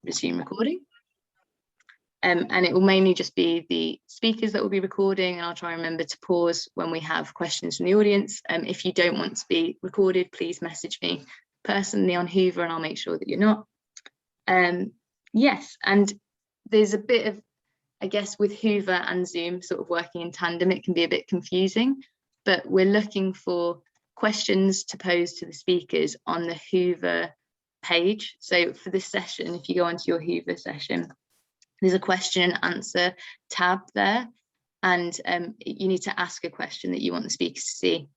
resume recording. And it will mainly just be the speakers that will be recording, and I'll try and remember to pause when we have questions from the audience. If you don't want to be recorded, please message me personally on Hoover and I'll make sure that you're not. Yes, and there's a bit of, I guess, with Hoover and Zoom sort of working in tandem, it can be a bit confusing, but we're looking for questions to pose to the speakers on the Hoover page. So for this session, if you go onto your Hoover session, there's a question and answer tab there, and you need to ask a question that you want the speakers to see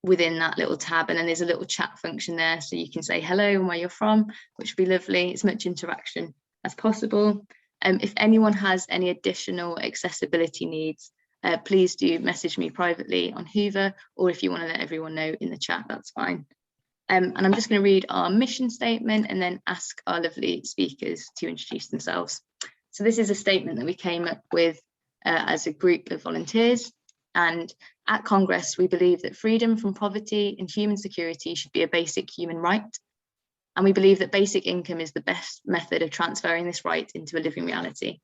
within that little tab, and then there's a little chat function there, so you can say hello and where you're from, which would be lovely. As much interaction as possible. If anyone has any additional accessibility needs, please do message me privately on Hoover, or if you want to let everyone know in the chat, that's fine. And I'm just going to read our mission statement and then ask our lovely speakers to introduce themselves. So this is a statement that we came up with as a group of volunteers. And at Congress, we believe that freedom from poverty and human security should be a basic human right. And we believe that basic income is the best method of transferring this right into a living reality.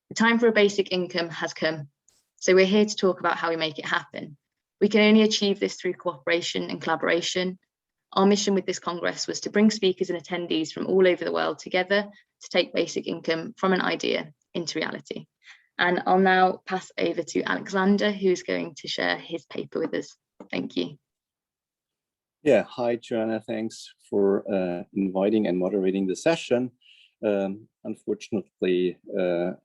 The time for a basic income has come. So we're here to talk about how we make it happen. We can only achieve this through cooperation and collaboration. Our mission with this Congress was to bring speakers and attendees from all over the world together to take basic income from an idea into reality. And I'll now pass over to Alexander, who's going to share his paper with us. Thank you. Yeah, hi, Joanna. Thanks for inviting and moderating the session. Unfortunately,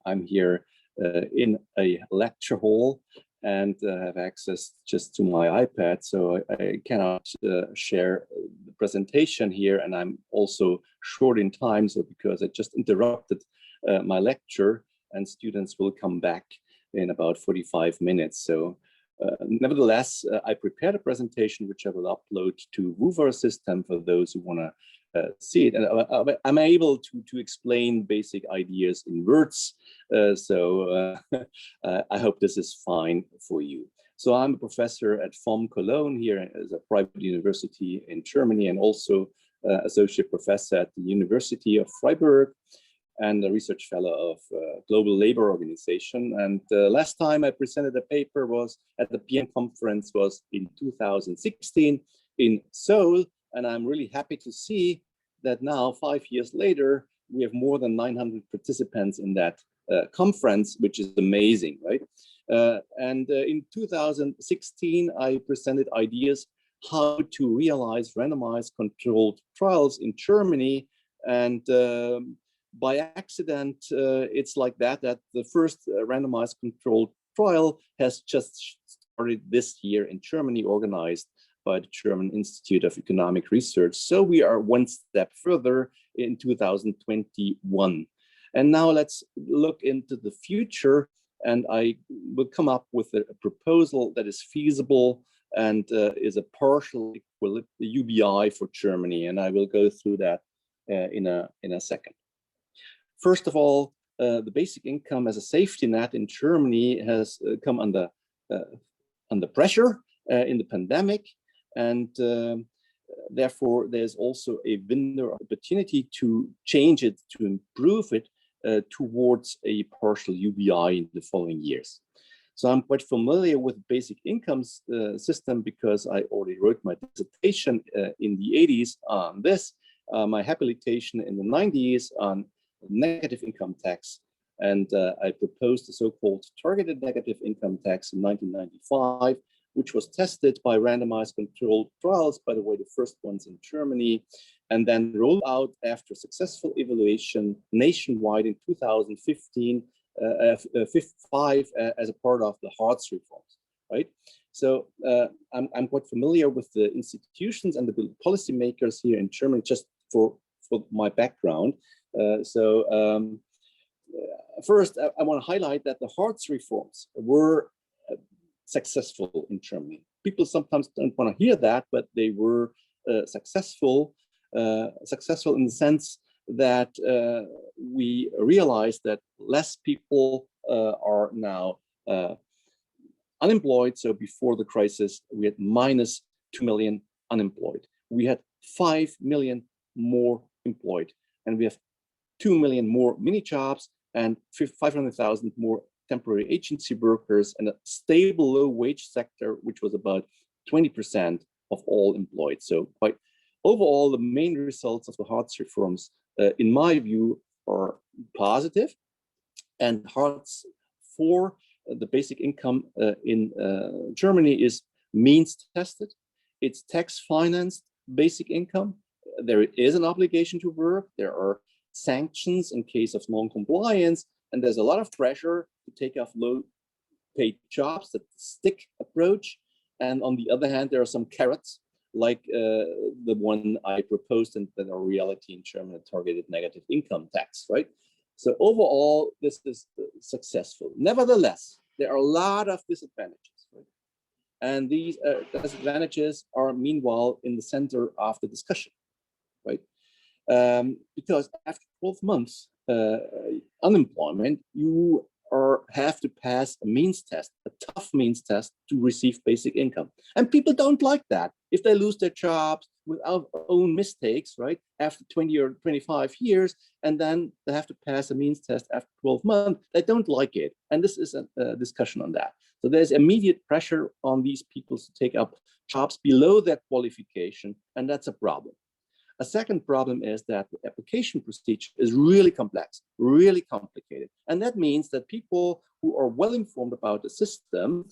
I'm here in a lecture hall and have access just to my iPad, so I cannot share the presentation here, and I'm also short in time, so because I just interrupted my lecture, and students will come back in about 45 minutes. So nevertheless, I prepared a presentation which I will upload to Hoover system for those who want to see it, and I'm able to explain basic ideas in words, so I hope this is fine for you. So I'm a professor at FOM Cologne here as a private university in Germany, and also associate professor at the University of Freiburg, and a research fellow of Global Labor Organization. And last time I presented a paper was at the PM conference was in 2016 in Seoul. And I'm really happy to see that now, 5 years later, we have more than 900 participants in that conference, which is amazing, right? In 2016, I presented ideas how to realize randomized controlled trials in Germany. And by accident, it's like that the first randomized controlled trial has just started this year in Germany, organized by the German Institute of Economic Research. So we are one step further in 2021. And now let's look into the future, and I will come up with a proposal that is feasible and is a partial UBI for Germany. And I will go through that in a second. First of all, the basic income as a safety net in Germany has come under pressure in the pandemic, and therefore there's also a window of opportunity to change it, to improve it towards a partial UBI in the following years. So I'm quite familiar with basic income system because I already wrote my dissertation in the 80s on this, my habilitation in the 90s on negative income tax, and I proposed the so-called targeted negative income tax in 1995, which was tested by randomized controlled trials, by the way, the first ones in Germany, and then rolled out after successful evaluation nationwide in 2015, 55 as a part of the Hartz reforms, right? So I'm quite familiar with the institutions and the policymakers here in Germany, just for my background. First, I want to highlight that the Hartz reforms were successful in Germany. People sometimes don't want to hear that, but they were successful in the sense that we realized that less people are now unemployed. So before the crisis, we had minus 2 million unemployed. We had 5 million more employed, and we have 2 million more mini jobs and 500,000 more temporary agency workers, and a stable low wage sector, which was about 20% of all employed. So quite overall, the main results of the Hartz reforms, in my view, are positive. And Hartz IV, the basic income in Germany, is means tested. It's tax financed basic income. There is an obligation to work. There are sanctions in case of non-compliance, and there's a lot of pressure to take off low-paid jobs, that stick approach. And on the other hand, there are some carrots, like the one I proposed and that are reality in Germany, targeted negative income tax, right? So overall, this is successful. Nevertheless, there are a lot of disadvantages, right? And these disadvantages are meanwhile in the center of the discussion, right? Because after 12 months unemployment, you have to pass a means test, a tough means test, to receive basic income. And people don't like that. If they lose their jobs without own mistakes, right, after 20 or 25 years, and then they have to pass a means test after 12 months, they don't like it. And this is a discussion on that. So there's immediate pressure on these people to take up jobs below their qualification, and that's a problem. A second problem is that the application procedure is really complex, really complicated. And that means that people who are well informed about the system,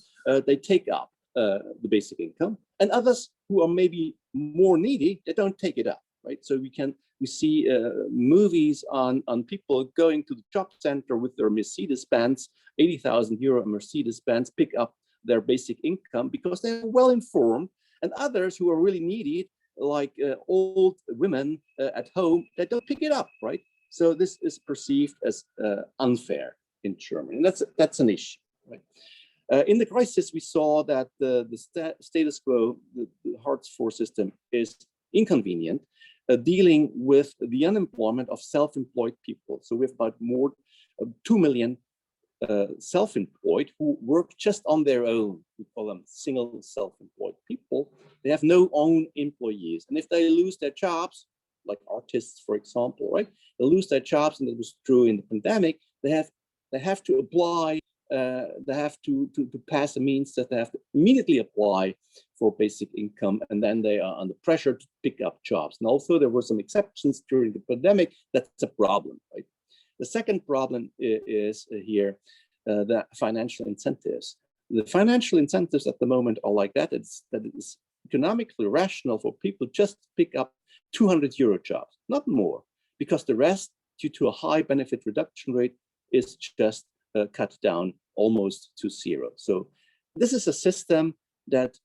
they take up the basic income, and others who are maybe more needy, they don't take it up, right? So we see movies on people going to the job center with their Mercedes-Benz, 80,000 euro Mercedes-Benz, pick up their basic income because they're well informed, and others who are really needy, like old women at home, that don't pick it up, right? So this is perceived as unfair in Germany, and that's an issue, right? In the crisis, we saw that the status quo, the Hartz IV system, is inconvenient, dealing with the unemployment of self-employed people. So we have about more 2 million self-employed who work just on their own. We call them single self-employed people. They have no own employees. And if they lose their jobs, like artists, for example, right? They lose their jobs, and it was true in the pandemic, they have to apply, they have to pass a means that they have to immediately apply for basic income, and then they are under pressure to pick up jobs. And also there were some exceptions during the pandemic. That's a problem, right? The second problem is here, the financial incentives. The financial incentives at the moment are like that. It is economically rational for people just to pick up 200 euro jobs, not more, because the rest, due to a high benefit reduction rate, is just cut down almost to zero. So this is a system that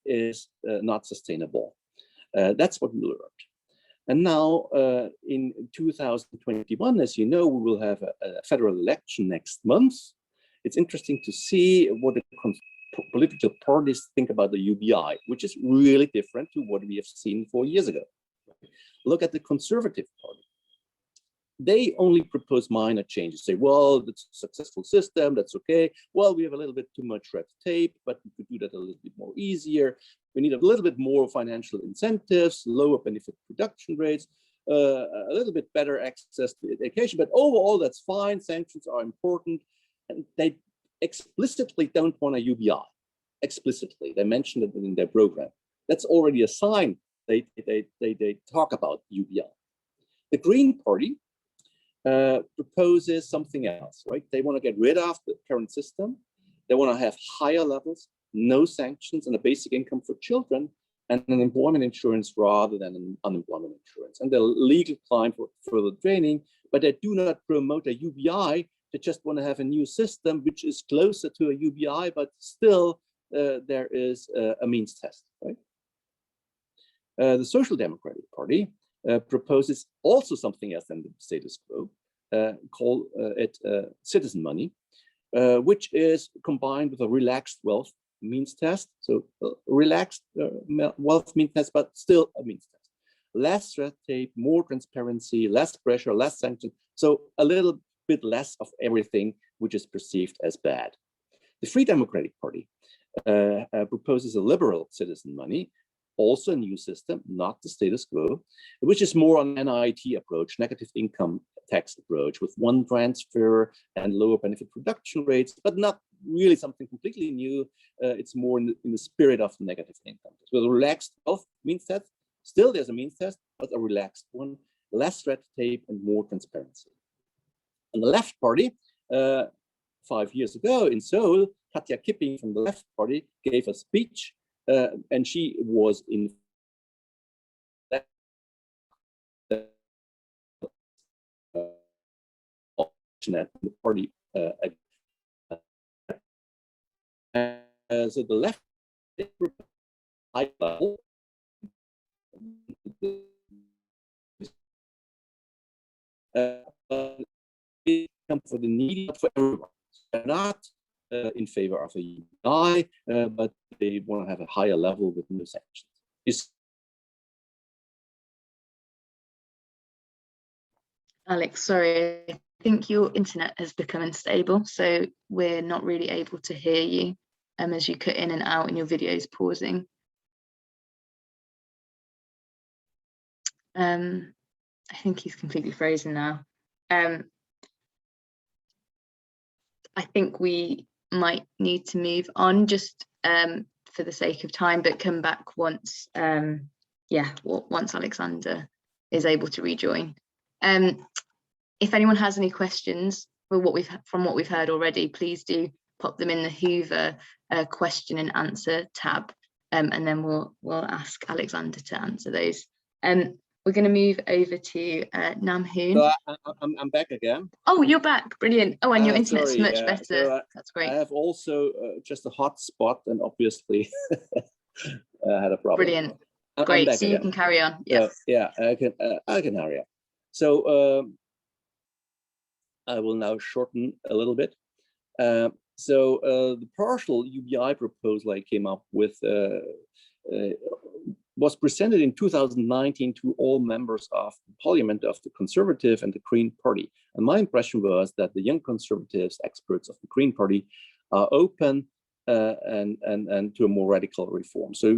is not sustainable. That's what we learned. And now in 2021, as you know, we will have a federal election next month. It's interesting to see what the political parties think about the UBI, which is really different to what we have seen 4 years ago. Look at the Conservative Party. They only propose minor changes, say, well, it's a successful system, that's okay. Well, we have a little bit too much red tape, but we could do that a little bit more easier. We need a little bit more financial incentives, lower benefit production rates, a little bit better access to education, but overall, that's fine. Sanctions are important. And they explicitly don't want a UBI. Explicitly, they mentioned it in their program. That's already a sign they talk about UBI. The Green Party proposes something else, right? They want to get rid of the current system. They want to have higher levels, no sanctions, and a basic income for children, and an employment insurance rather than an unemployment insurance. And the legal climb for further training, but they do not promote a UBI. They just want to have a new system which is closer to a UBI, but still there is a means test, right? The Social Democratic Party proposes also something else than the status quo, call it citizen money, which is combined with a relaxed wealth means test. So relaxed wealth means test, but still a means test. Less red tape, more transparency, less pressure, less sanctions. So a little bit less of everything which is perceived as bad. The Free Democratic Party proposes a liberal citizen money, also a new system, not the status quo, which is more on NIT approach, negative income tax approach with one transfer and lower benefit reduction rates, but not really something completely new. It's more in the spirit of negative income. So the relaxed both means test, still there's a means test, but a relaxed one, less red tape and more transparency. And the left party, 5 years ago in Seoul, Katja Kipping from the left party gave a speech, and she was in the party. So the left high level for the needy, not for everyone. They're not in favor of a UBI, but they want to have a higher level with no sanctions. Alex, sorry, I think your internet has become unstable, so we're not really able to hear you as you cut in and out and your video is pausing. I think he's completely frozen now. I think we might need to move on just for the sake of time, but come back once, once Alexander is able to rejoin. If anyone has any questions from what we've heard already, please do pop them in the Hoover question and answer tab, and then we'll ask Alexander to answer those. We're going to move over to Nam Hoon. So I'm back again. Oh, you're back. Brilliant. Oh, and your internet's much better. So that's great. I have also just a hotspot and obviously had a problem. Brilliant. Great. So again. You can carry on. Yes. Yeah, I can carry on. So I will now shorten a little bit. The partial UBI proposal I came up with was presented in 2019 to all members of the parliament of the Conservative and the Green Party. And my impression was that the young conservatives, experts of the Green Party, are open and to a more radical reform. So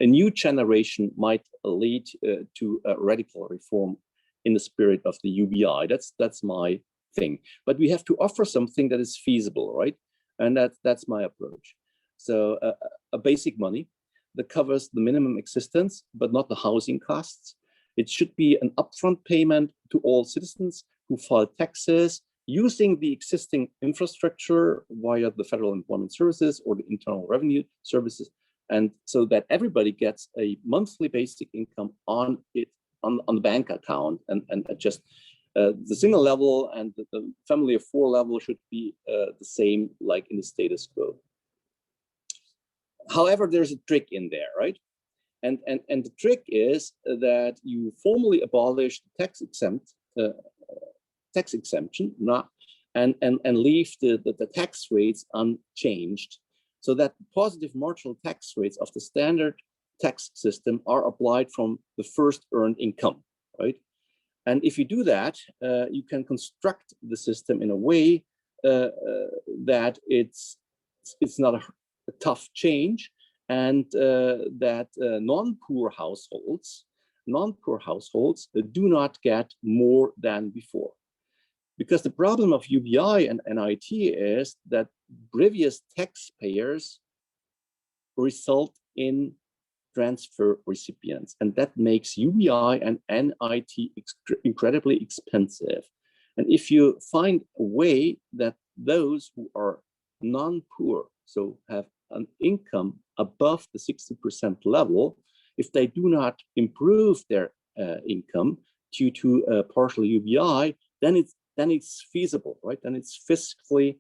a new generation might lead to a radical reform in the spirit of the UBI. That's my thing. But we have to offer something that is feasible, right? And that's my approach. So a basic money that covers the minimum existence, but not the housing costs. It should be an upfront payment to all citizens who file taxes using the existing infrastructure via the Federal Employment Services or the Internal Revenue Services, and so that everybody gets a monthly basic income on the bank account, and just the single level and the family of four level should be the same like in the status quo. However, there's a trick in there, right? And the trick is that you formally abolish the tax exemption, and leave the tax rates unchanged, so that the positive marginal tax rates of the standard tax system are applied from the first earned income, right? And if you do that, you can construct the system in a way that it's not a tough change, and that non-poor households do not get more than before. Because the problem of UBI and NIT is that previous taxpayers result in transfer recipients, and that makes UBI and NIT incredibly expensive. And if you find a way that those who are non-poor, so have an income above the 60% level, if they do not improve their income due to partial UBI, then it's feasible, right? Then it's fiscally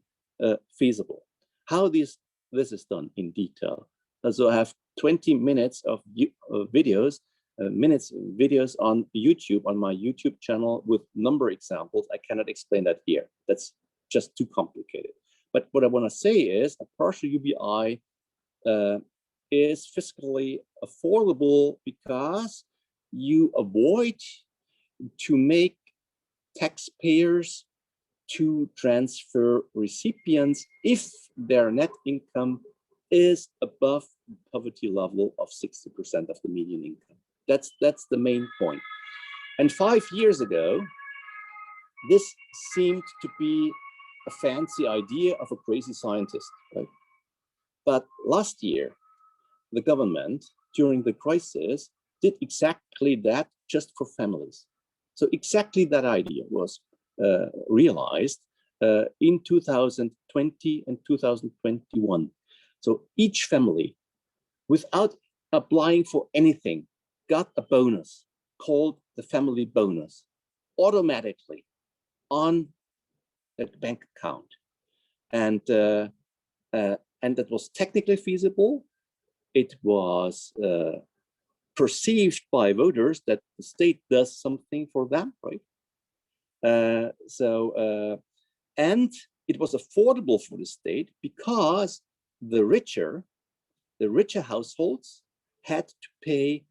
feasible. How this is done in detail. So I have 20 minutes of videos on YouTube, on my YouTube channel with number examples. I cannot explain that here. That's just too complicated. But what I want to say is a partial UBI is fiscally affordable because you avoid to make taxpayers to transfer recipients if their net income is above the poverty level of 60% of the median income. That's the main point. And 5 years ago, this seemed to be a fancy idea of a crazy scientist, right? But last year, the government, during the crisis, did exactly that just for families. So exactly that idea was realized in 2020 and 2021. So each family, without applying for anything, got a bonus called the family bonus automatically on the bank account. And that was technically feasible. It was perceived by voters that the state does something for them, right? And it was affordable for the state because the richer households had to pay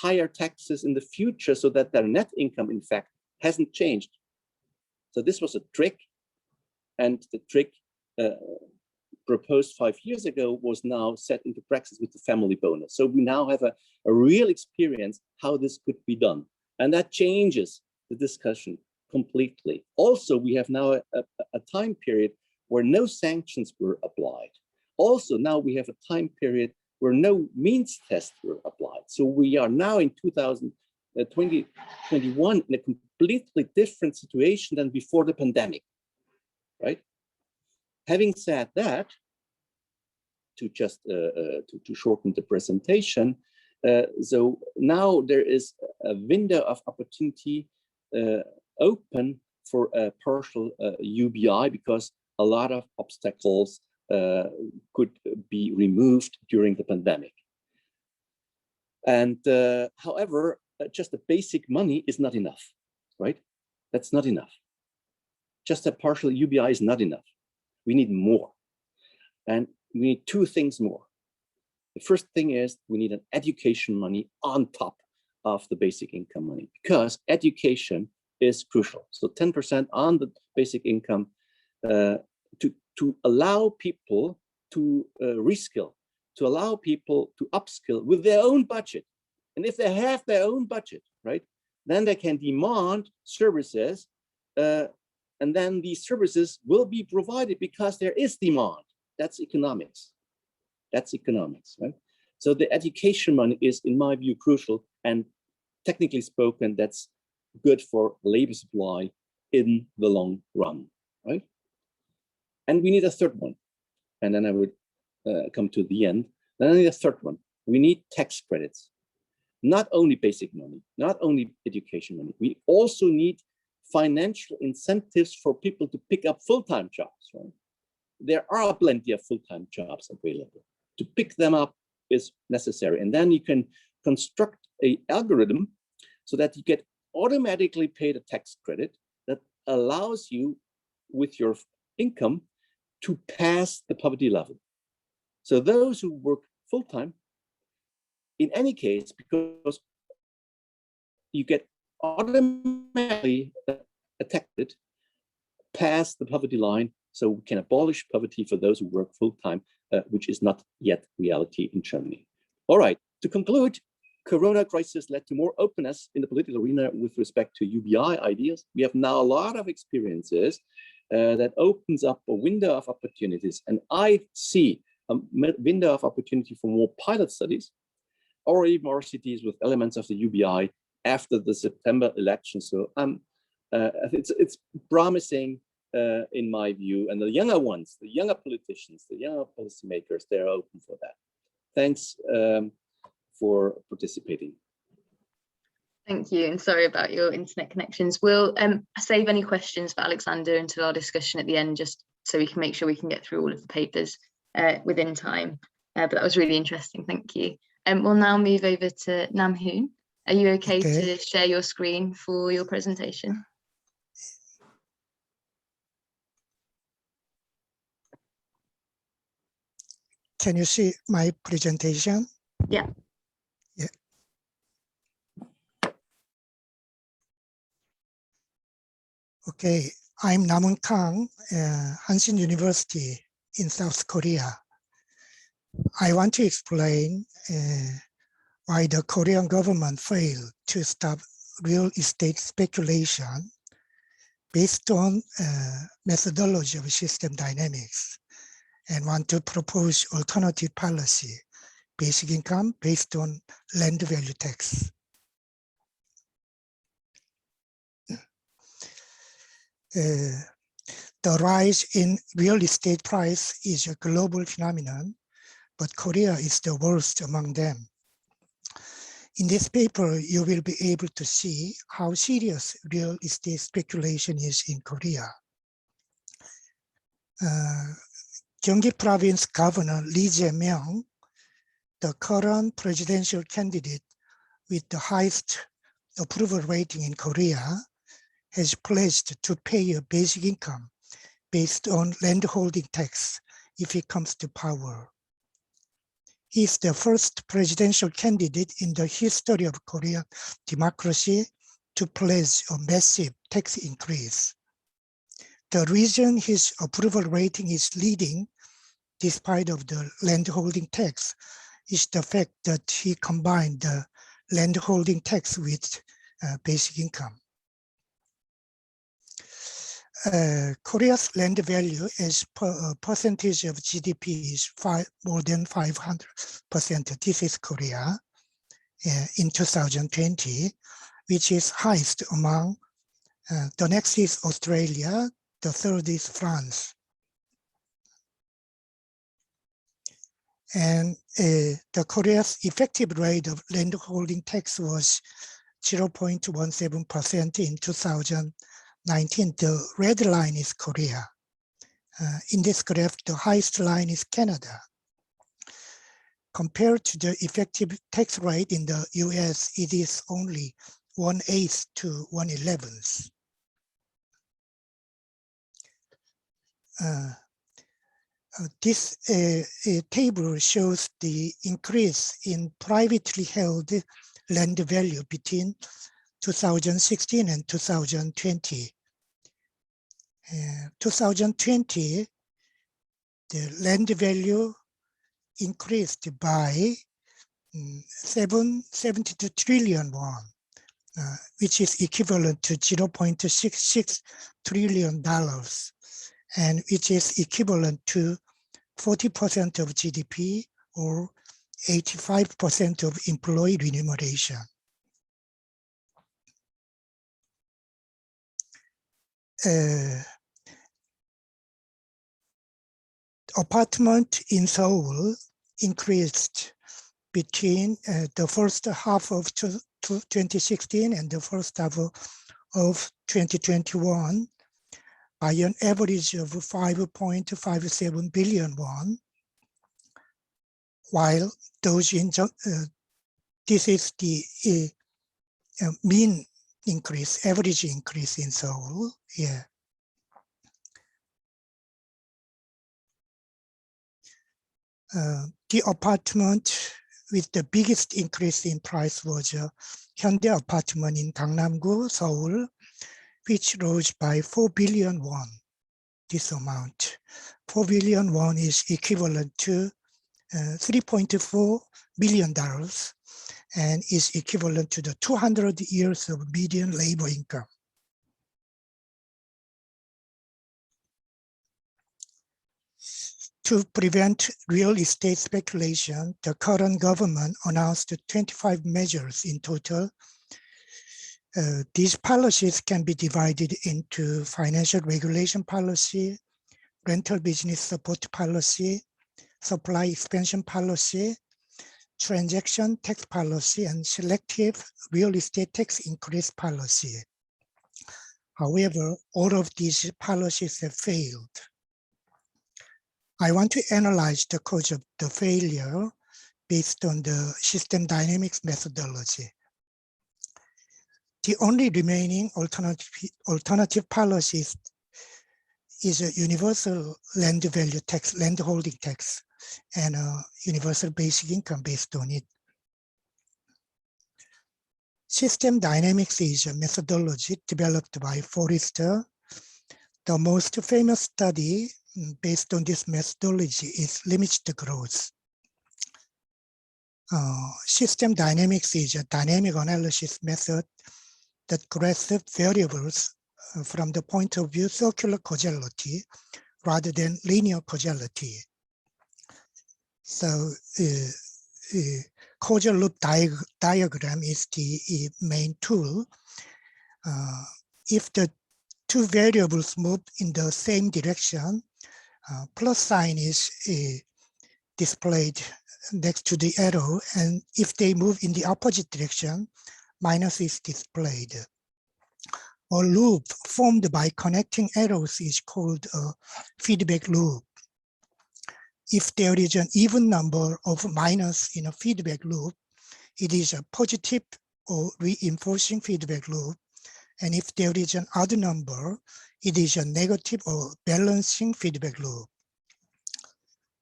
higher taxes in the future so that their net income, in fact, hasn't changed. So this was a trick, and the trick proposed 5 years ago was now set into practice with the family bonus. So we now have a real experience how this could be done. And that changes the discussion completely. Also, we have now a time period where no sanctions were applied. Also, now we have a time period where no means tests were applied. So we are now in 2021 in a completely different situation than before the pandemic, right? Having said that, to just to shorten the presentation, so now there is a window of opportunity open for a partial UBI because a lot of obstacles could be removed during the pandemic. And however, just the basic money is not enough, right? That's not enough. Just a partial UBI is not enough. We need more. And we need two things more. The first thing is we need an education money on top of the basic income money because education is crucial. So 10% on the basic income to allow people to reskill, to allow people to upskill with their own budget. And if they have their own budget, right, then they can demand services and then these services will be provided because there is demand. That's economics. That's economics, right? So the education money is, in my view, crucial. And technically spoken, that's good for labor supply in the long run, right? And we need a third one. And then I would come to the end. Then I need a third one. We need tax credits. Not only basic money, not only education money. We also need financial incentives for people to pick up full-time jobs, right? There are plenty of full-time jobs available. To pick them up is necessary. And then you can construct an algorithm so that you get automatically paid a tax credit that allows you with your income to pass the poverty level. So those who work full-time, in any case, because you get automatically affected past the poverty line, so we can abolish poverty for those who work full-time, which is not yet reality in Germany. All right, to conclude, Corona crisis led to more openness in the political arena with respect to UBI ideas. We have now a lot of experiences that opens up a window of opportunities. And I see a window of opportunity for more pilot studies or even more cities with elements of the UBI after the September election. So it's promising in my view, and the younger ones, the younger politicians, the younger policymakers, they're open for that. Thanks for participating. Thank you, and sorry about your internet connections. We'll save any questions for Alexander until our discussion at the end, just so we can make sure we can get through all of the papers within time. But that was really interesting, thank you. We'll now move over to Nam Hoon. Are you okay to share your screen for your presentation? Can you see my presentation? Yeah. Yeah. Okay, I'm Nam Kang, Hanshin University in South Korea. I want to explain why the Korean government failed to stop real estate speculation based on methodology of system dynamics and want to propose alternative policy, basic income based on land value tax. The rise in real estate price is a global phenomenon, but Korea is the worst among them. In this paper, you will be able to see how serious real estate speculation is in Korea. Gyeonggi Province Governor Lee Jae-myung, the current presidential candidate with the highest approval rating in Korea, has pledged to pay a basic income based on landholding tax if he comes to power. He is the first presidential candidate in the history of Korean democracy to pledge a massive tax increase. The reason his approval rating is leading, despite of the landholding tax, is the fact that he combined the landholding tax with basic income. Korea's land value as percentage of GDP is more than 500%. This is Korea in 2020, which is highest among, the next is Australia, the third is France. And the Korea's effective rate of landholding tax was 0.17% in 2019. The red line is Korea. In this graph, the highest line is Canada. Compared to the effective tax rate in the US, it is only 1/8 to 1/11. This table shows the increase in privately held land value between 2016 and 2020. 2020, the land value increased by 72 trillion won, which is equivalent to $0.66 trillion, and which is equivalent to 40% of GDP or 85% of employee remuneration. Apartment in Seoul increased between the first half of 2016 and the first half of 2021 by an average of 5.57 billion won, while those in this is the mean increase, average increase in Seoul. Yeah. The apartment with the biggest increase in price was Hyundai apartment in Gangnam-gu, Seoul, which rose by 4 billion won. This amount, 4 billion won, is equivalent to $3.4 billion and is equivalent to the 200 years of median labor income. To prevent real estate speculation, the current government announced 25 measures in total. These policies can be divided into financial regulation policy, rental business support policy, supply expansion policy, transaction tax policy, and selective real estate tax increase policy. However, all of these policies have failed. I want to analyze the cause of the failure based on the system dynamics methodology. The only remaining alternative policy is a universal land value tax, landholding tax, and a universal basic income based on it. System dynamics is a methodology developed by Forrester. The most famous study based on this methodology is limited growth. System dynamics is a dynamic analysis method that grasps variables from the point of view circular causality rather than linear causality. So causal loop diagram is the main tool. If the two variables move in the same direction, plus sign is displayed next to the arrow, and if they move in the opposite direction, minus is displayed. A loop formed by connecting arrows is called a feedback loop. If there is an even number of minus in a feedback loop, it is a positive or reinforcing feedback loop. And if there is an odd number, it is a negative or balancing feedback loop.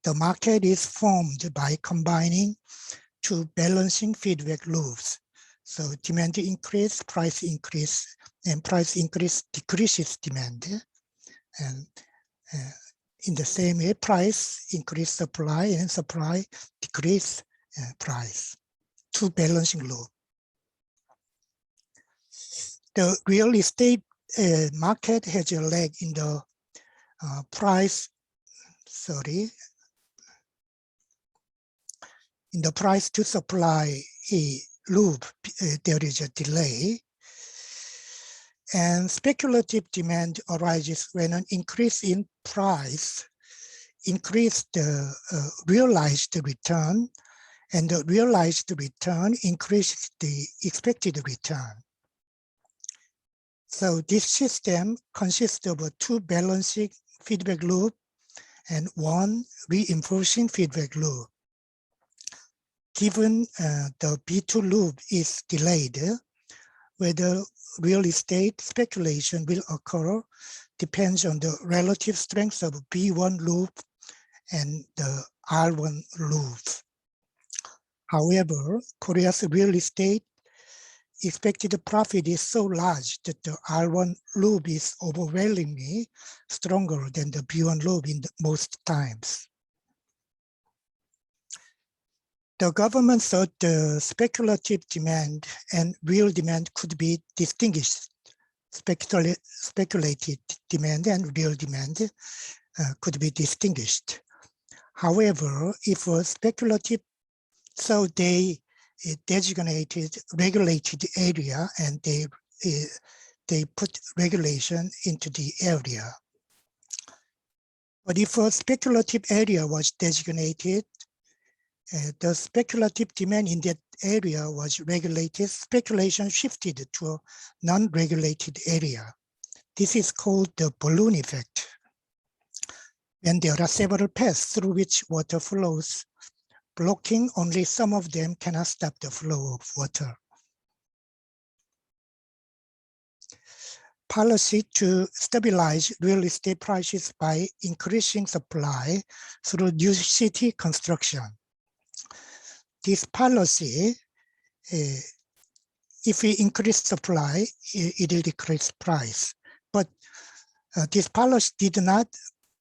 The market is formed by combining two balancing feedback loops. So demand increase, price increase, and price increase decreases demand. And in the same way, price increase supply and supply decrease price. Two balancing loops. The real estate market has a lag in the price to supply loop, there is a delay. And speculative demand arises when an increase in price increases the realized return, and the realized return increases the expected return. So this system consists of two balancing feedback loop and one reinforcing feedback loop. Given the B2 loop is delayed, whether real estate speculation will occur depends on the relative strength of B1 loop and the R1 loop. However, Korea's real estate expected profit is so large that the R1 loop is overwhelmingly stronger than the B1 loop in most times. The government thought the speculative demand and real demand could be distinguished. Speculative demand and real demand could be distinguished. However, if a speculative, so they designated regulated area and they put regulation into the area. But if a speculative area was designated, the speculative demand in that area was regulated, speculation shifted to a non-regulated area. This is called the balloon effect. When there are several paths through which water flows, blocking only some of them cannot stop the flow of water. Policy to stabilize real estate prices by increasing supply through new city construction. This policy, if we increase supply, it will decrease price. But this policy did not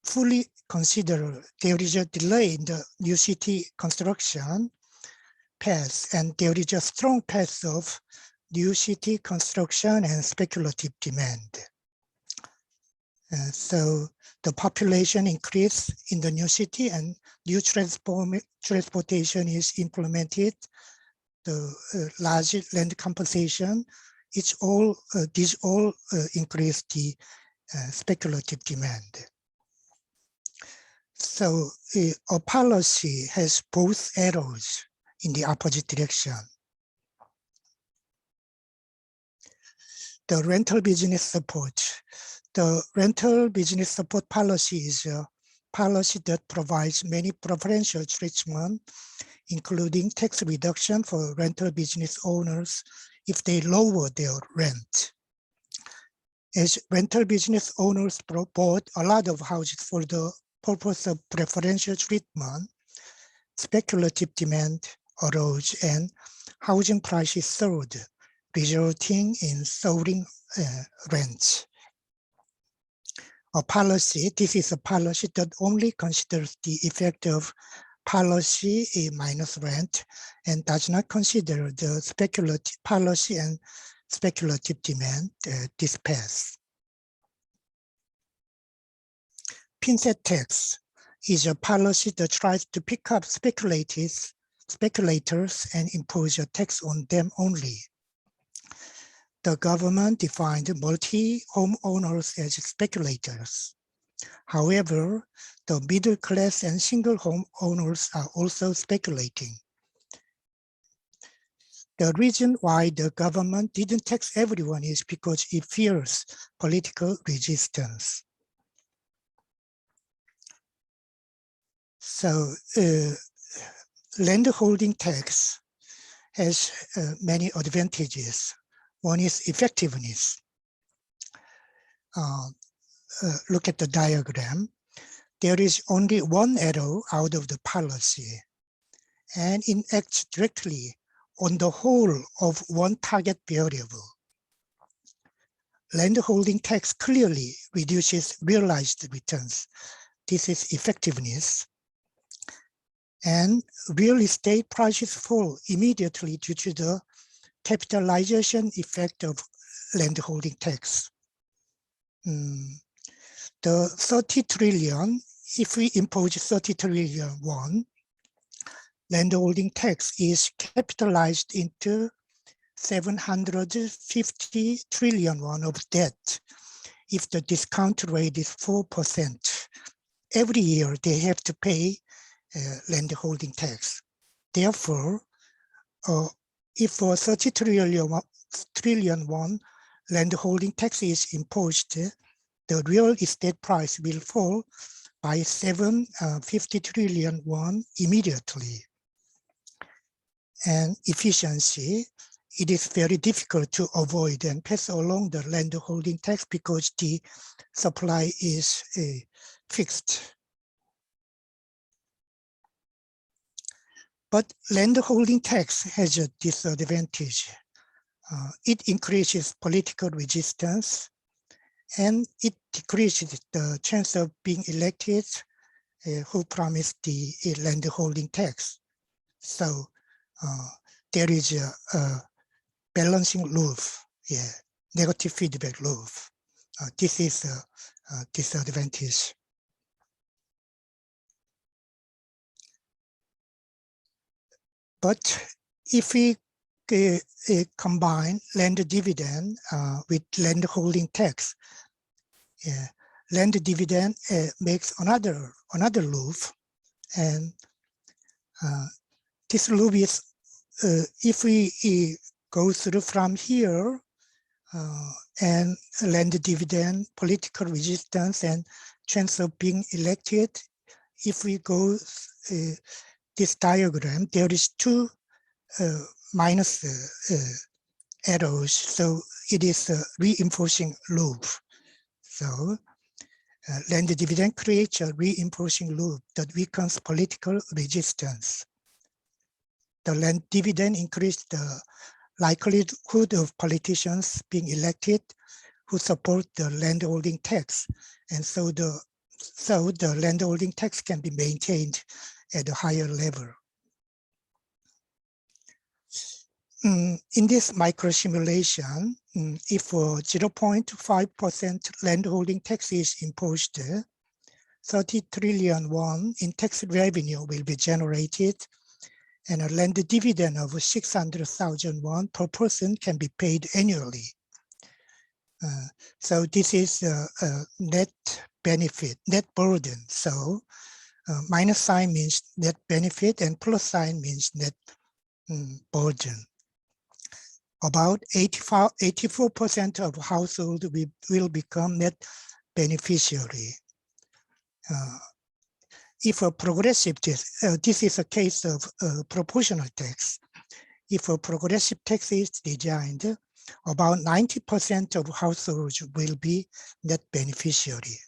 fully consider there is a delay in the new city construction path, and there is a strong path of new city construction and speculative demand. So the population increase in the new city and new transportation is implemented. The large land compensation, these all increase the speculative demand. So a policy has both arrows in the opposite direction. The rental business support. The rental business support policy is a policy that provides many preferential treatment, including tax reduction for rental business owners if they lower their rent. As rental business owners bought a lot of houses for the purpose of preferential treatment, speculative demand arose and housing prices soared, resulting in soaring rents. This is a policy that only considers the effect of policy minus rent and does not consider the speculative policy and speculative demand, this path. pinset tax is a policy that tries to pick up speculators and impose a tax on them only. The government defined multi-homeowners as speculators. However, the middle class and single homeowners are also speculating. The reason why the government didn't tax everyone is because it fears political resistance. So landholding tax has many advantages. One is effectiveness. Look at the diagram. There is only one arrow out of the policy, and it acts directly on the whole of one target variable. Landholding tax clearly reduces realized returns. This is effectiveness. And real estate prices fall immediately due to the capitalization effect of landholding tax. The 30 trillion, if we impose 30 trillion won, landholding tax is capitalized into 750 trillion won of debt. If the discount rate is 4%, every year they have to pay landholding tax. Therefore, if for 30 trillion won landholding tax is imposed, the real estate price will fall by 750 trillion won immediately. And efficiency, it is very difficult to avoid and pass along the landholding tax because the supply is fixed. But landholding tax has a disadvantage. It increases political resistance and it decreases the chance of being elected who promised the landholding tax. So there is a balancing loop, negative feedback loop. This is a disadvantage. But if we combine land dividend with landholding tax, land dividend makes another loop, and this loop is if we go through from here and land dividend, political resistance, and chance of being elected, if we go this diagram, there is two minus arrows, so it is a reinforcing loop. So land dividend creates a reinforcing loop that weakens political resistance. The land dividend increased the likelihood of politicians being elected who support the landholding tax, and so the landholding tax can be maintained at a higher level. In this micro simulation, if 0.5% landholding tax is imposed, 30 trillion won in tax revenue will be generated, and a land dividend of 600,000 won per person can be paid annually. So this is a net benefit, net burden. So minus sign means net benefit and plus sign means net burden. About 84% of households will become net beneficiary. If a progressive tax, this is a case of proportional tax. If a progressive tax is designed, about 90% of households will be net beneficiary.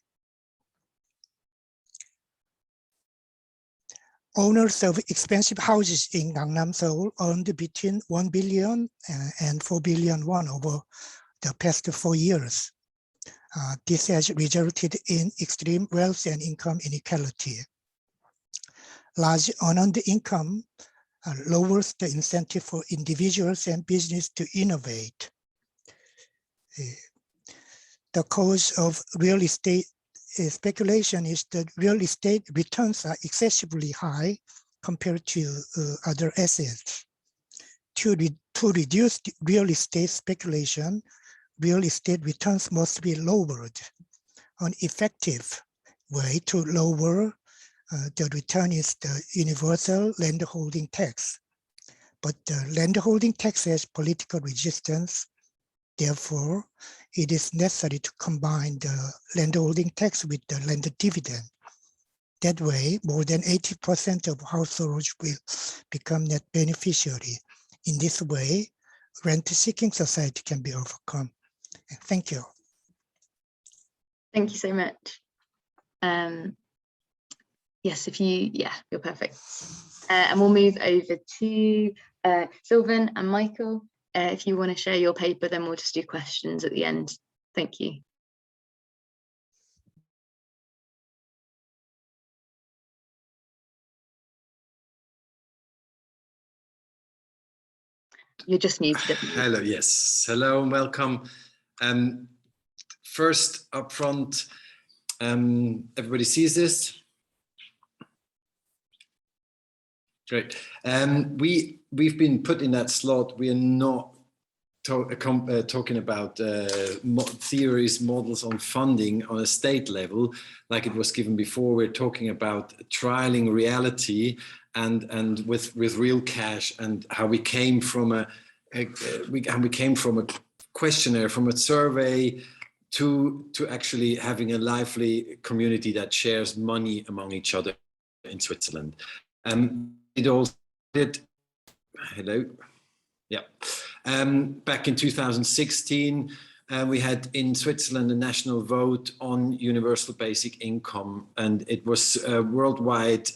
Owners of expensive houses in Gangnam, Seoul earned between 1 billion and 4 billion won over the past 4 years. This has resulted in extreme wealth and income inequality. Large unearned income lowers the incentive for individuals and business to innovate. The cause of real estate speculation is that real estate returns are excessively high compared to other assets. To reduce real estate speculation, real estate returns must be lowered. An effective way to lower the return is the universal landholding tax. But the landholding tax has political resistance. Therefore, it is necessary to combine the landholding tax with the land dividend. That way, more than 80% of households will become net beneficiary. In this way, rent-seeking society can be overcome. Thank you. Thank you so much. Yes, you're perfect. And we'll move over to Sylvan and Michael. If you want to share your paper, then we'll just do questions at the end. Thank you. You're just muted. Hello, yes. Hello and welcome. First up front, everybody sees this? Great. We've been put in that slot. We are not talking about theories, models on funding on a state level, like it was given before. We're talking about trialing reality and with real cash, and how we came from a questionnaire, from a survey, to actually having a lively community that shares money among each other in Switzerland. It all did. Hello. Yeah. Back in 2016, we had in Switzerland a national vote on universal basic income, and it was worldwide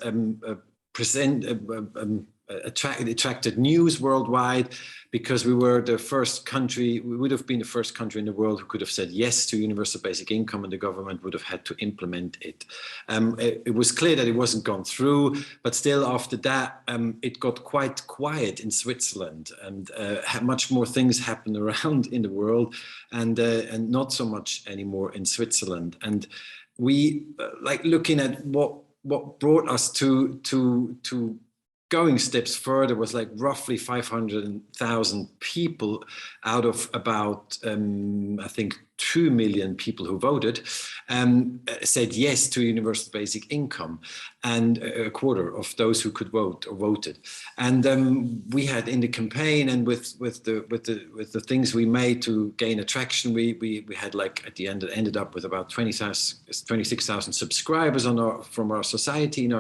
attracted news worldwide, because we were the first country, we would have been the first country in the world who could have said yes to universal basic income, and the government would have had to implement it. It was clear that it wasn't gone through, but still after that, it got quite quiet in Switzerland, and much more things happened around in the world, and not so much anymore in Switzerland. And we like looking at what brought us to going steps further was like roughly 500,000 people out of about, I think, 2 million people who voted, said yes to universal basic income, and a quarter of those who could vote or voted. And we had in the campaign, and with the things we made to gain attraction, we had like at the end, it ended up with about 26,000 subscribers from our society, and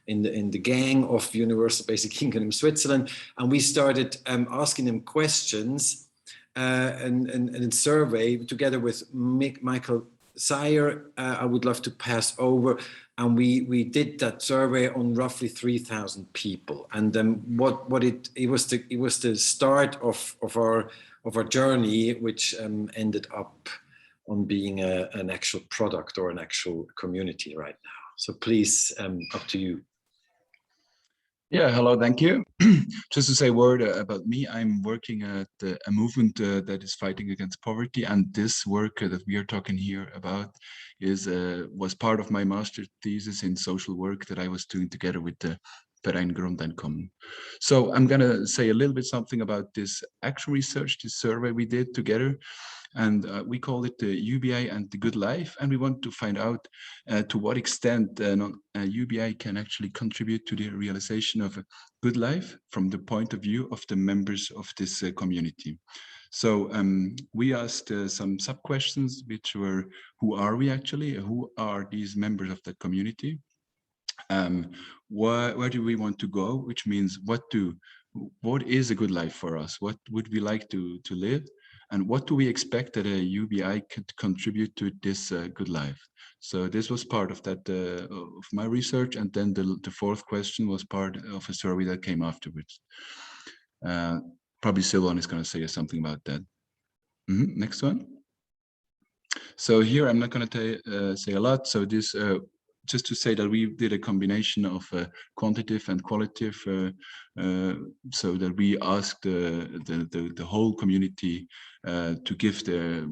in the gang of universal basic income in Switzerland. And we started asking them questions and a survey together with Michael Sayer. I would love to pass over. And we did that survey on roughly 3,000 people. And it was the start of our journey, which ended up on being an actual product or an actual community right now. So please, up to you. Yeah, hello, thank you. Just to say a word about me, I'm working at a movement that is fighting against poverty, and this work that we are talking here about was part of my master's thesis in social work that I was doing together with the Verein Grundeinkommen. So I'm gonna say a little bit something about this actual research, this survey we did together. And we call it the UBI and the good life. And we want to find out to what extent UBI can actually contribute to the realization of a good life from the point of view of the members of this community. So we asked some sub-questions, which were, who are we actually? Who are these members of the community? Where do we want to go? Which means what is a good life for us? What would we like to live? And what do we expect that a UBI could contribute to this good life? So this was part of that of my research, and then the fourth question was part of a survey that came afterwards. Probably Sylvan is going to say something about that. Next one. So here I'm not going to say a lot. So this just to say that we did a combination of quantitative and qualitative, so that we asked the whole community to give their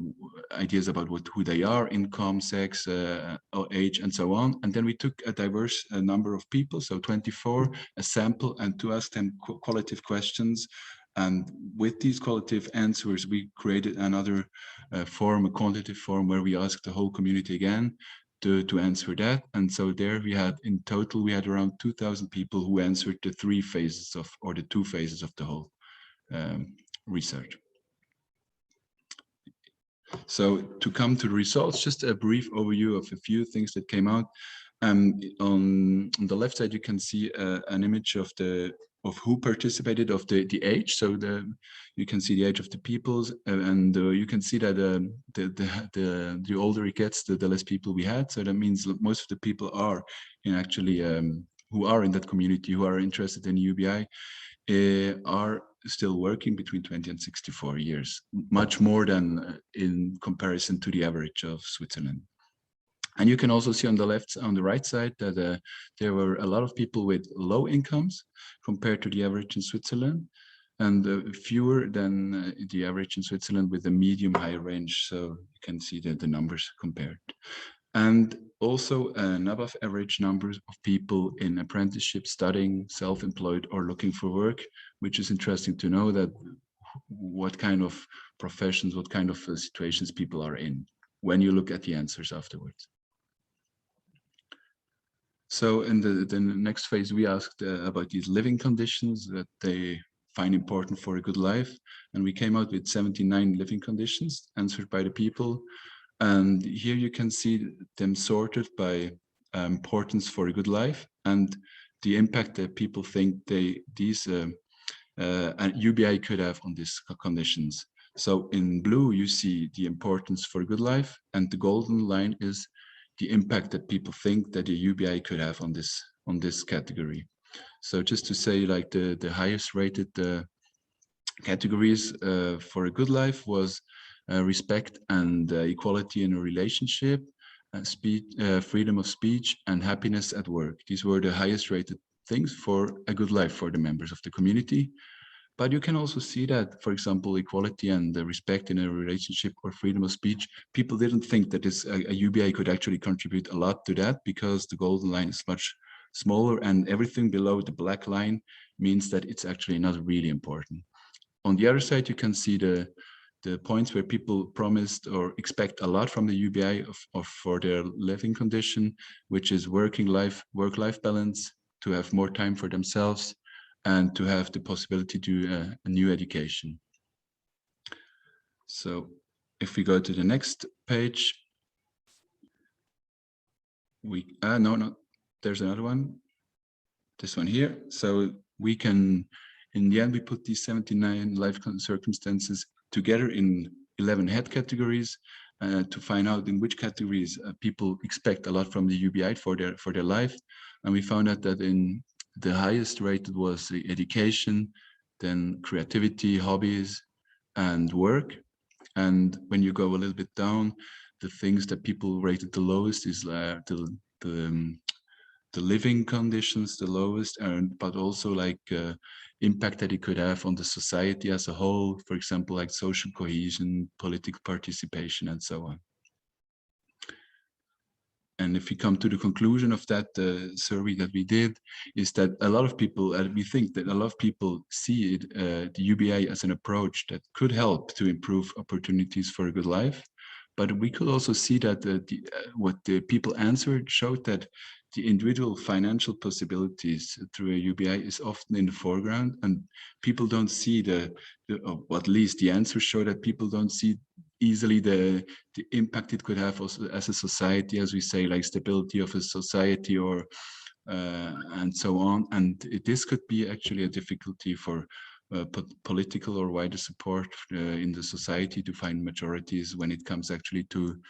ideas about who they are, income, sex, or age, and so on. And then we took a diverse number of people, so 24, a sample, and to ask them qualitative questions. And with these qualitative answers, we created another form, a quantitative form, where we asked the whole community again to answer that. And so there we had, in total, we had around 2,000 people who answered the 3 phases of, or the 2 phases of the whole research. So to come to the results, just a brief overview of a few things that came out. On the left side, you can see an image of who participated, of the age. So you can see the age of the peoples, and you can see that the older it gets, the less people we had. So that means most of the people are who are in that community, who are interested in UBI, are still working between 20 and 64 years, much more than in comparison to the average of Switzerland. And you can also see on the right side that there were a lot of people with low incomes compared to the average in Switzerland, and fewer than the average in Switzerland with a medium-high range. So you can see the numbers compared. And also an above average numbers of people in apprenticeship, studying, self-employed, or looking for work, which is interesting to know that what kind of professions, what kind of situations people are in when you look at the answers afterwards. So in the next phase, we asked about these living conditions that they find important for a good life. And we came out with 79 living conditions answered by the people. And here you can see them sorted by importance for a good life and the impact that people think these UBI could have on these conditions. So in blue, you see the importance for a good life, and the golden line is the impact that people think that the UBI could have on this category. So just to say, like the highest rated categories for a good life was respect and equality in a relationship, freedom of speech, and happiness at work. These were the highest rated things for a good life for the members of the community. But you can also see that, for example, equality and respect in a relationship or freedom of speech, people didn't think that a UBI could actually contribute a lot to that, because the golden line is much smaller, and everything below the black line means that it's actually not really important. On the other side, you can see the points where people promised or expect a lot from the UBI for their living condition, which is work-life balance, to have more time for themselves, and to have the possibility to do a new education. So if we go to the next page, there's another one, this one here. So we can, in the end, we put these 79 life circumstances together in 11 head categories to find out in which categories people expect a lot from the UBI for their life. And we found out that in the highest rated was the education, then creativity, hobbies, and work. And when you go a little bit down, the things that people rated the lowest is the living conditions, the lowest, but also like impact that it could have on the society as a whole, for example, like social cohesion, political participation, and so on. And if we come to the conclusion of that survey that we did, is that a lot of people, we think that a lot of people see it, the UBI as an approach that could help to improve opportunities for a good life. But we could also see that what the people answered showed that the individual financial possibilities through a UBI is often in the foreground, and people don't see or at least the answers show that people don't see easily the impact it could have also as a society, as we say, like stability of a society, or and so on. And this could be actually a difficulty for political or wider support in the society to find majorities when it comes actually to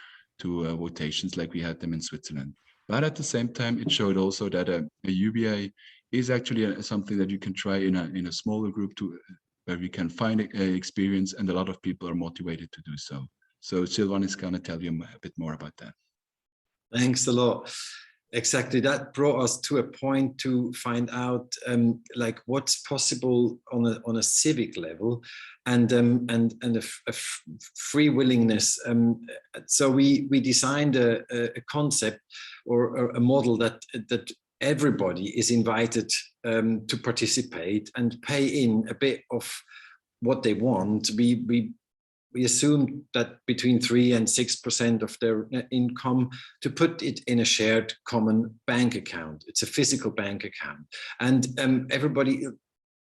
votations like we had them in Switzerland. But at the same time, it showed also that a UBI is actually something that you can try in a smaller group where we can find experience, and a lot of people are motivated to do so. So Silvan is going to tell you a bit more about that. Thanks a lot. Exactly, that brought us to a point to find out like what's possible on a civic level, and a free willingness. So we designed a concept or a model that everybody is invited to participate and pay in a bit of what they want. We assume that between 3 and 6% of their net income to put it in a shared common bank account. It's a physical bank account. And everybody,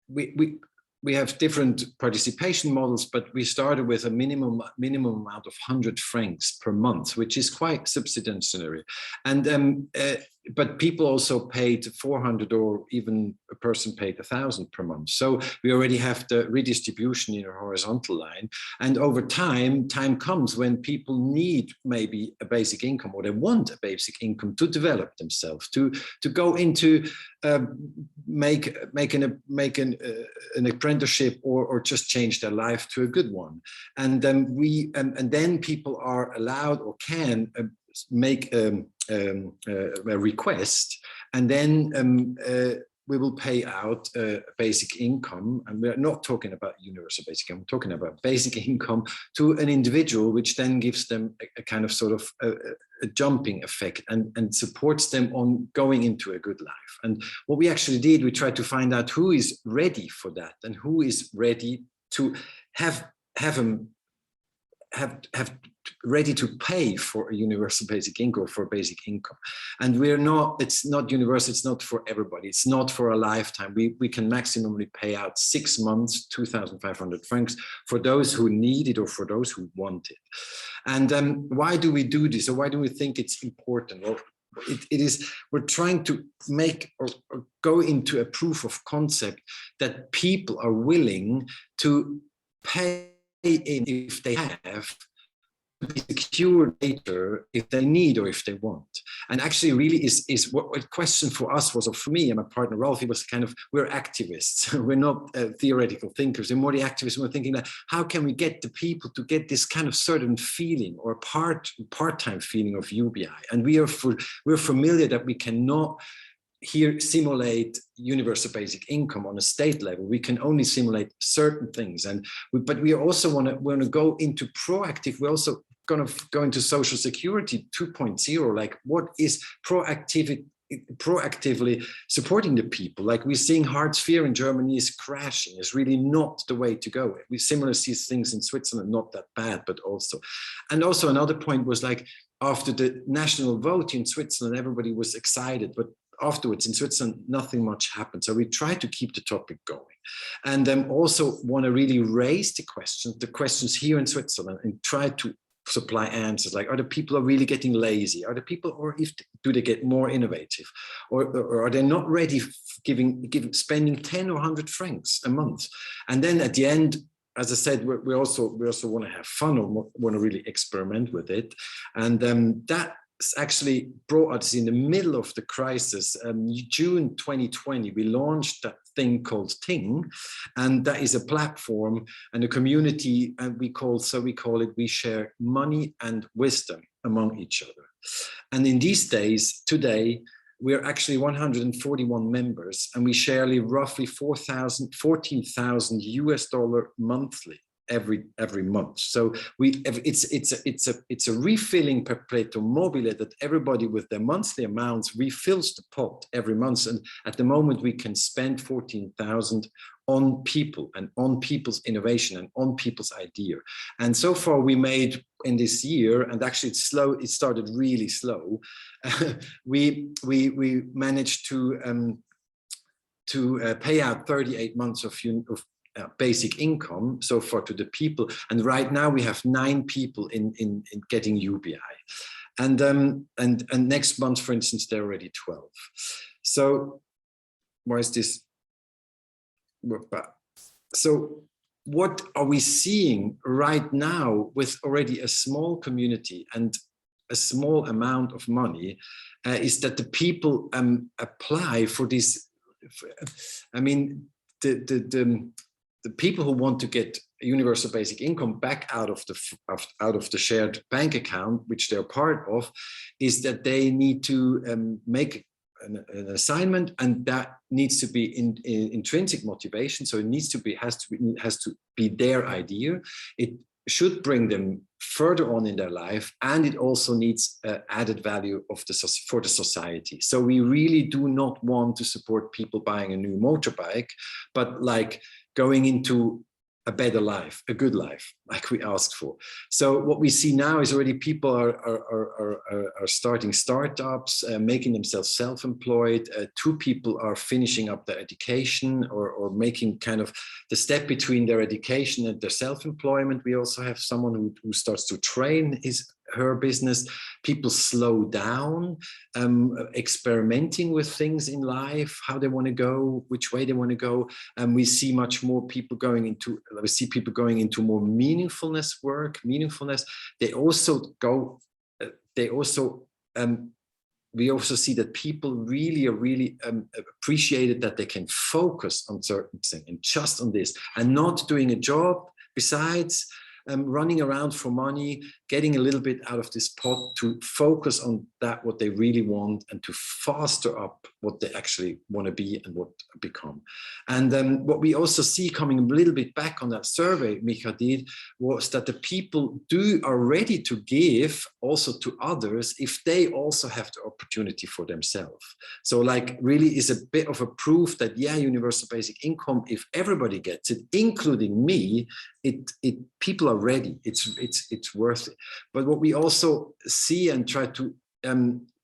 we have different participation models, but we started with a minimum amount of 100 francs per month, which is quite substantial. And but people also paid 400, or even a person paid 1,000 per month. So we already have the redistribution in a horizontal line. And over time comes when people need maybe a basic income, or they want a basic income to develop themselves, to go into make an apprenticeship, or just change their life to a good one. And then people are allowed or can make a request, and then we will pay out basic income. And we're not talking about universal basic income, we're talking about basic income to an individual, which then gives them a kind of sort of a jumping effect and supports them on going into a good life. And what we actually did, we tried to find out who is ready for that, and who is ready to have ready to pay for a universal basic income, for basic income. And it's not universal, it's not for everybody, it's not for a lifetime. We can maximally pay out 6 months, 2,500 francs for those who need it, or for those who want it. And why do we do this, or why do we think it's important? Well, it is, we're trying to make or go into a proof of concept that people are willing to pay in if they have, to be secure later if they need or if they want. And actually really is what a question for us was, or for me and my partner Ralph, it was kind of, we're activists. We're not theoretical thinkers. We're more the activists. We're thinking that how can we get the people to get this kind of certain feeling, or part-time feeling of UBI? And we're familiar that we cannot here simulate universal basic income on a state level. We can only simulate certain things, but we also want to go into proactive. We're also going to go into social security 2.0, like what is proactively supporting the people. Like we're seeing Hartz IV in Germany is crashing, is really not the way to go. We similarly see things in Switzerland, not that bad, but also. And also another point was like, after the national vote in Switzerland, everybody was excited, but afterwards in Switzerland, nothing much happened. So we try to keep the topic going. And also want to really raise the questions here in Switzerland, and try to supply answers. Like, are the people really getting lazy? Are the people, or do they get more innovative? Or are they not ready spending 10 or 100 francs a month? And then at the end, as I said, we also want to have fun, or want to really experiment with it. And that actually brought us in the middle of the crisis. June 2020, we launched that thing called Ting, and that is a platform and a community, and we call it We Share Money and Wisdom among each other. And in these days, today, we're actually 141 members, and we share roughly $14,000 US monthly every month. So it's a refilling perpetuum mobile that everybody with their monthly amounts refills the pot every month. And at the moment we can spend 14,000 on people, and on people's innovation, and on people's idea. And so far we made in this year, and actually it's slow, it started really slow. we managed to pay out 38 months of basic income so far to the people, and right now we have 9 people in getting UBI, and next month, for instance, they're already 12. So why is this? So what are we seeing right now with already a small community and a small amount of money is that the people apply for this. I mean, the people who want to get universal basic income back out of the shared bank account, which they're part of, is that they need to make an assignment, and that needs to be in intrinsic motivation. So it needs to be has to be their idea. It should bring them further on in their life, and it also needs added value for the society. So we really do not want to support people buying a new motorbike, but like going into a better life, a good life, like we asked for. So what we see now is already people are starting startups, making themselves self-employed. 2 people are finishing up their education or making kind of the step between their education and their self-employment. We also have someone who starts to train her business. People slow down, experimenting with things in life, how they want to go, which way they want to go. And we see much more people going into more meaningfulness work, They also go, we also see that people really appreciated that they can focus on certain things and just on this, and not doing a job besides, running around for money, getting a little bit out of this pot to focus on that, what they really want, and to foster up what they actually want to be and what become. And what we also see, coming a little bit back on that survey Micha did, was that the people are ready to give also to others if they also have the opportunity for themselves. So like really is a bit of a proof that, yeah, universal basic income, if everybody gets it, including me, people are ready. It's worth it. But what we also see and try to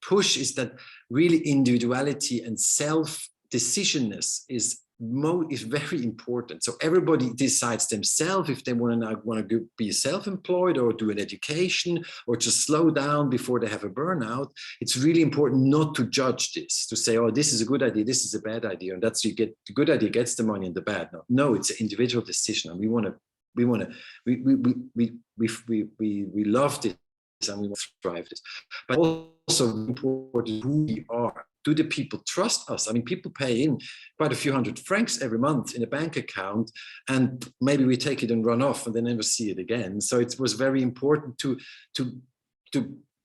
push is that really individuality and self-decisionness is very important. So everybody decides themselves if they want to be self-employed or do an education or just slow down before they have a burnout. It's really important not to judge this, to say, oh, this is a good idea, this is a bad idea, and that's the good idea gets the money and the bad. No, it's an individual decision, and we love this and we want to thrive this. But also important who we are. Do the people trust us? I mean, people pay in quite a few hundred francs every month in a bank account, and maybe we take it and run off and then never see it again. So it was very important to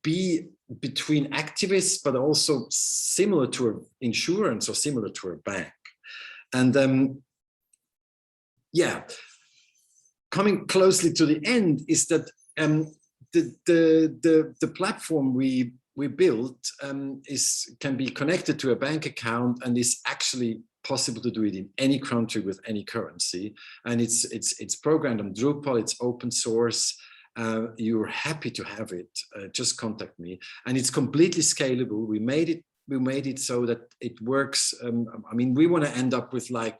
be between activists, but also similar to an insurance or similar to a bank. And yeah, coming closely to the end is that the platform we built can be connected to a bank account, and is actually possible to do it in any country with any currency. And it's programmed on Drupal. It's open source. You're happy to have it. Just contact me. And it's completely scalable. We made it so that it works. I mean, we want to end up with like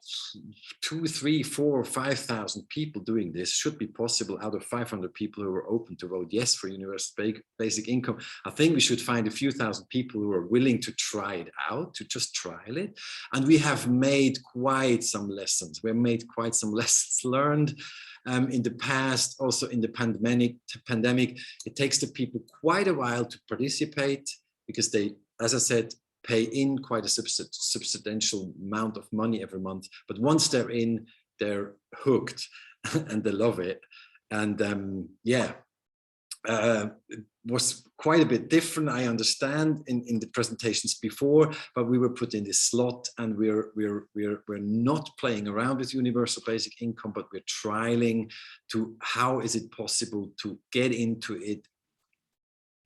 2, 3, 4, or 5,000 people doing this. Should be possible out of 500 people who are open to vote yes for universal basic income. I think we should find a few thousand people who are willing to try it out, to just trial it. And we have made quite some lessons. We've made quite some lessons learned. In the past, also in the pandemic, it takes the people quite a while to participate, because they, as I said, pay in quite a substantial amount of money every month. But once they're in, they're hooked and they love it. And it was quite a bit different, I understand, in the presentations before, but we were put in this slot, and we're not playing around with universal basic income, but we're trialing to how is it possible to get into it,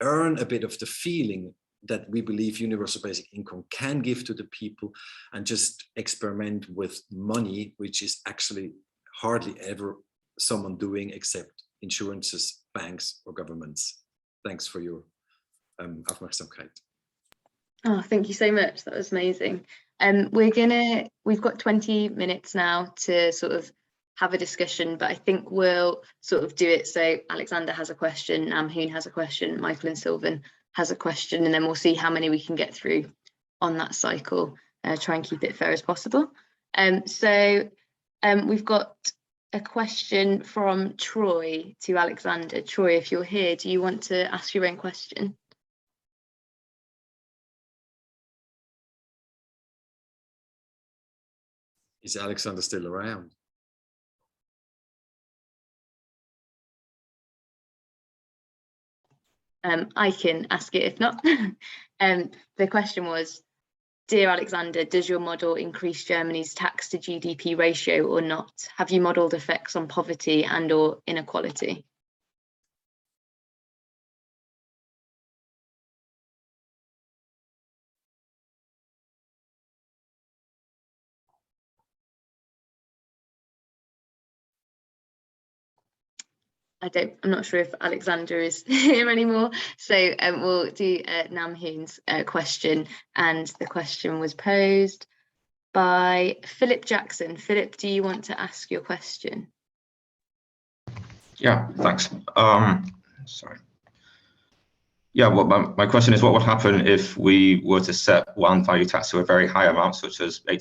earn a bit of the feeling that we believe universal basic income can give to the people, and just experiment with money, which is actually hardly ever someone doing except insurances, banks, or governments. Thanks for your Aufmerksamkeit. Oh, thank you so much. That was amazing. We've got 20 minutes now to sort of have a discussion, but I think we'll sort of do it so Alexander has a question, Namhoon has a question, Michael and Sylvan has a question, and then we'll see how many we can get through on that cycle. Try and keep it fair as possible. We've got a question from Troy to Alexander. Troy, if you're here, do you want to ask your own question? Is Alexander still around? I can ask it if not. The question was, dear Alexander, does your model increase Germany's tax to GDP ratio or not? Have you modelled effects on poverty and or inequality? I'm not sure if Alexander is here anymore. So we'll do Nam Hoon's question. And the question was posed by Philip Jackson. Philip, do you want to ask your question? Yeah, thanks. Sorry. Yeah, well, my question is, what would happen if we were to set one value tax to a very high amount, such as 80